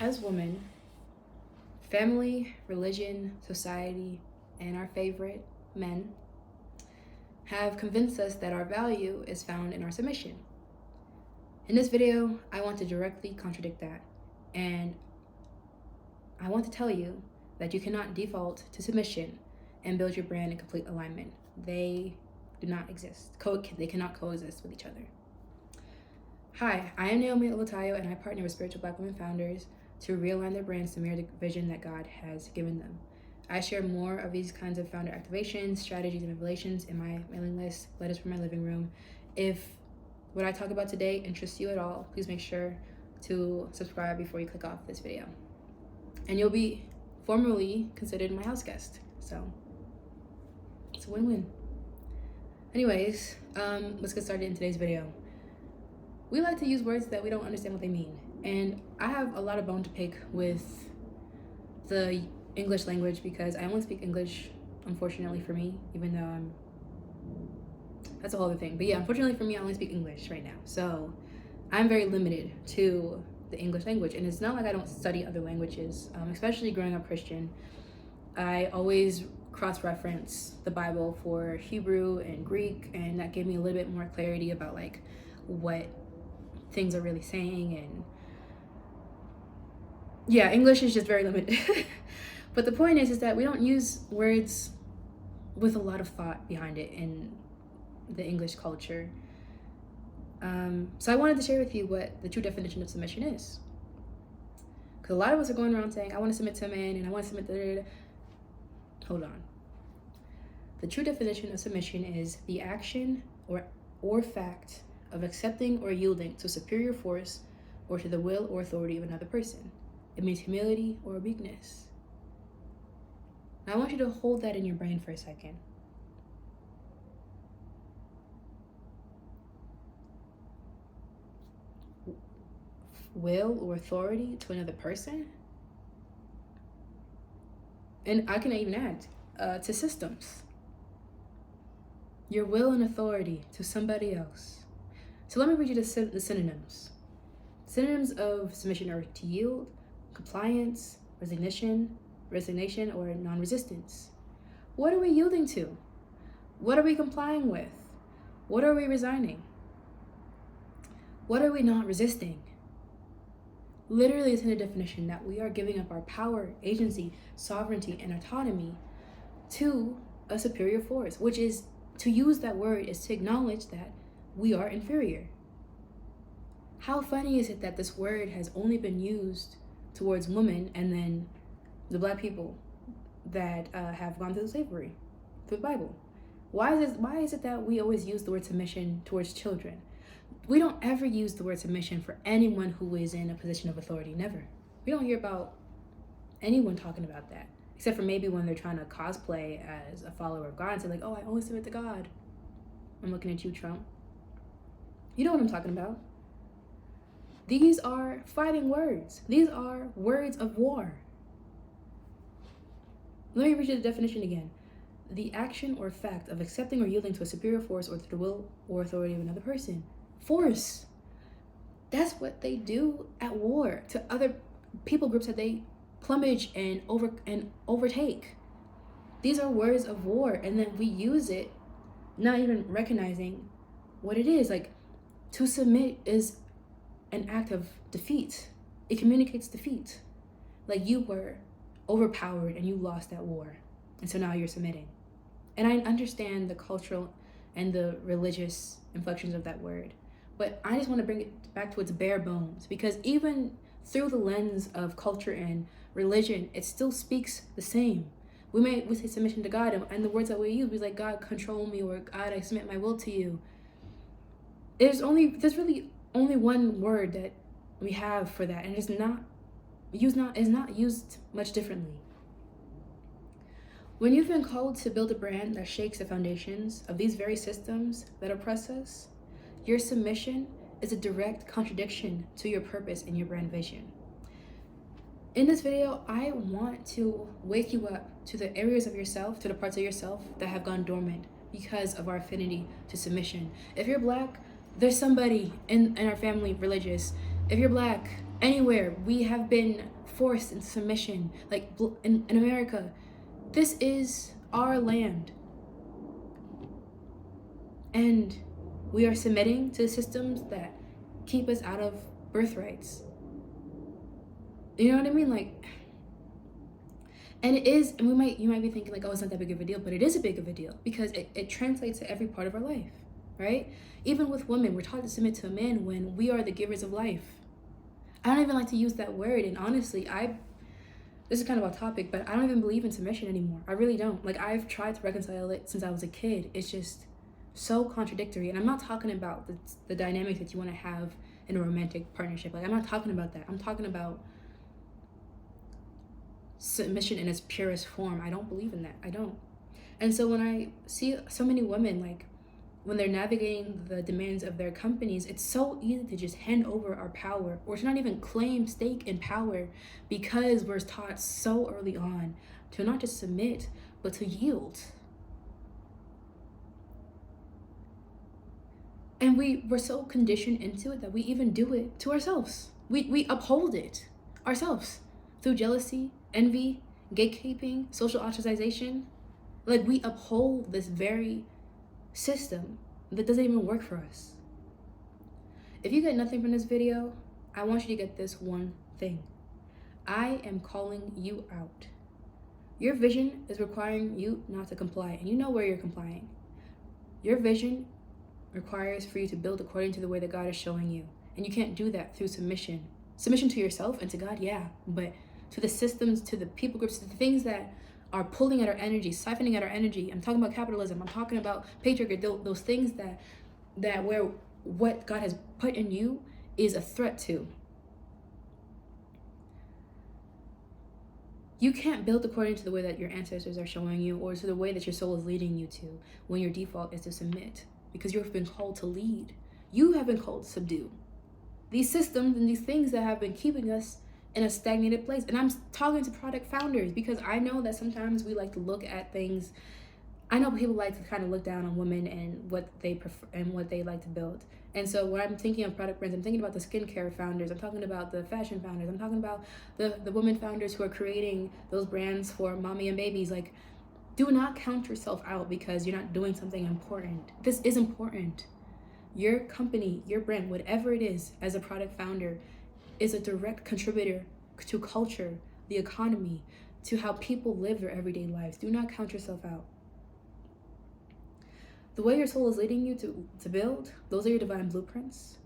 As women, family, religion, society, and our favorite, men, have convinced us that our value is found in our submission. In this video, I want to directly contradict that, and I want to tell you that you cannot default to submission and build your brand in complete alignment. They do not exist. They cannot coexist with each other. Hi, I am naomiolutayo, and I partner with spiritual Black women founders to realign their brands to mirror the vision that God has given them. I share more of these kinds of founder activations, strategies, and revelations in my mailing list, Letters from My Living Room. If what I talk about today interests you at all, please make sure to subscribe before you click off this video. And you'll be formally considered my house guest. So it's a win-win. Anyways, let's get started in today's video. We like to use words that we don't understand what they mean. And I have a lot of bone to pick with the English language because I only speak English, unfortunately for me, even though that's a whole other thing. But yeah, unfortunately for me, I only speak English right now. So I'm very limited to the English language. And it's not like I don't study other languages, especially growing up Christian. I always cross-reference the Bible for Hebrew and Greek, and that gave me a little bit more clarity about like what things are really saying. And yeah, English is just very limited. But the point is that we don't use words with a lot of thought behind it in the English culture. So I wanted to share with you what the true definition of submission is. Because a lot of us are going around saying, I want to submit to a man and I want to submit to... Hold on. The true definition of submission is the action or fact of accepting or yielding to superior force or to the will or authority of another person. It means humility or weakness. Now I want you to hold that in your brain for a second. Will or authority to another person? And I can even add to systems. Your will and authority to somebody else. So let me read you the synonyms. Synonyms of submission are to yield, compliance, resignation, or non-resistance. What are we yielding to? What are we complying with? What are we resigning? What are we not resisting? Literally, it's in the definition that we are giving up our power, agency, sovereignty, and autonomy to a superior force, which is, to use that word is to acknowledge that we are inferior. How funny is it that this word has only been used towards women and then the Black people that have gone through slavery, through the Bible? Why is it that we always use the word submission towards children? We don't ever use the word submission for anyone who is in a position of authority, never. We don't hear about anyone talking about that, except for maybe when they're trying to cosplay as a follower of God and say like, oh, I only submit to God. I'm looking at you, Trump. You know what I'm talking about. These are fighting words. These are words of war. Let me read you the definition again. The action or fact of accepting or yielding to a superior force or to the will or authority of another person. Force. That's what they do at war to other people groups that they plumage and overtake. These are words of war, and then we use it not even recognizing what it is. Like, to submit is an act of defeat. It communicates defeat. Like, you were overpowered and you lost that war, and so now you're submitting. And I understand the cultural and the religious inflections of that word, but I just want to bring it back to its bare bones, because even through the lens of culture and religion, it still speaks the same. We say submission to God, and the words that we use, we like, God, control me, or God, I submit my will to you. There's really only one word that we have for that, and it's not used much differently. When you've been called to build a brand that shakes the foundations of these very systems that oppress us, your submission is a direct contradiction to your purpose and your brand vision. In this video, I want to wake you up to the areas of yourself, to the parts of yourself that have gone dormant because of our affinity to submission. If you're Black, there's somebody in our family religious. If you're Black, Anywhere, we have been forced into submission. Like in America, this is our land. And we are submitting to systems that keep us out of birthrights. You know what I mean? Like, and it is, and you might be thinking like, oh, it's not that big of a deal, but it is a big of a deal because it translates to every part of our life, right? Even with women, we're taught to submit to a man when we are the givers of life. I don't even like to use that word, and honestly, this is kind of off topic, but I don't even believe in submission anymore. I really don't. Like, I've tried to reconcile it since I was a kid. It's just so contradictory. And I'm not talking about the dynamics that you want to have in a romantic partnership. Like, I'm not talking about that. I'm talking about submission in its purest form. I don't believe in that. I don't. And so when I see so many women, like, when they're navigating the demands of their companies, it's so easy to just hand over our power or to not even claim stake in power because we're taught so early on to not just submit, but to yield. And we're so conditioned into it that we even do it to ourselves. We uphold it ourselves through jealousy, envy, gatekeeping, social ostracization. Like, we uphold this very system that doesn't even work for us. If you get nothing from this video, I want you to get this one thing. I am calling you out. Your vision is requiring you not to comply, and you know where you're complying. Your vision requires for you to build according to the way that God is showing you, and you can't do that through submission. Submission to yourself and to God, yeah, but to the systems, to the people groups, to the things that are pulling at our energy, siphoning at our energy. I'm talking about capitalism. I'm talking about patriarchy. Those things that where what God has put in you is a threat to. You can't build according to the way that your ancestors are showing you or to the way that your soul is leading you to when your default is to submit, because you've been called to lead. You have been called to subdue these systems and these things that have been keeping us in a stagnated place. And I'm talking to product founders because I know that sometimes we like to look at things. I know people like to kind of look down on women and what they prefer and what they like to build. And so when I'm thinking of product brands, I'm thinking about the skincare founders. I'm talking about the fashion founders. I'm talking about the women founders who are creating those brands for mommy and babies. Like, do not count yourself out because you're not doing something important. This is important. Your company, your brand, whatever it is, as a product founder, is a direct contributor to culture, the economy, to how people live their everyday lives. Do not count yourself out. The way your soul is leading you to build, those are your divine blueprints.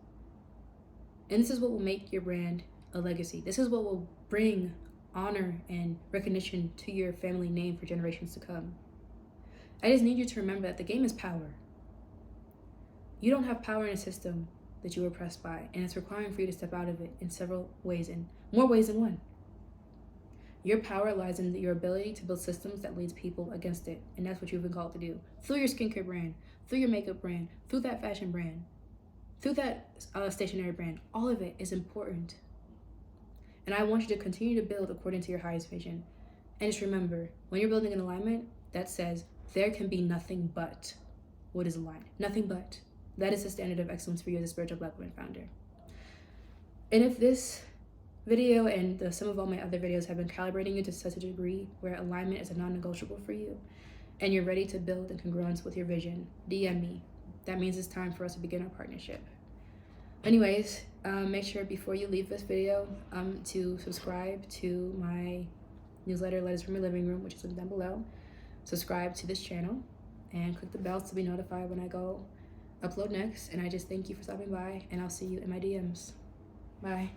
And this is what will make your brand a legacy. This is what will bring honor and recognition to your family name for generations to come. I just need you to remember that the game is power. You don't have power in a system that you were oppressed by, and it's requiring for you to step out of it in several ways, in more ways than one. Your power lies in your ability to build systems that leads people against it, and that's what you've been called to do. Through your skincare brand, through your makeup brand, through that fashion brand, through that stationery brand, all of it is important. And I want you to continue to build according to your highest vision. And just remember, when you're building an alignment, that says there can be nothing but what is aligned. Nothing but. That is the standard of excellence for you as a spiritual Black woman founder. And if this video and some of all my other videos have been calibrating you to such a degree where alignment is a non-negotiable for you, and you're ready to build in congruence with your vision, DM me. That means it's time for us to begin our partnership. Anyways, make sure before you leave this video to subscribe to my newsletter, Letters from Your Living Room, which is linked down below. Subscribe to this channel and click the bell to be notified when I go upload next. And I just thank you for stopping by, and I'll see you in my DMs. Bye.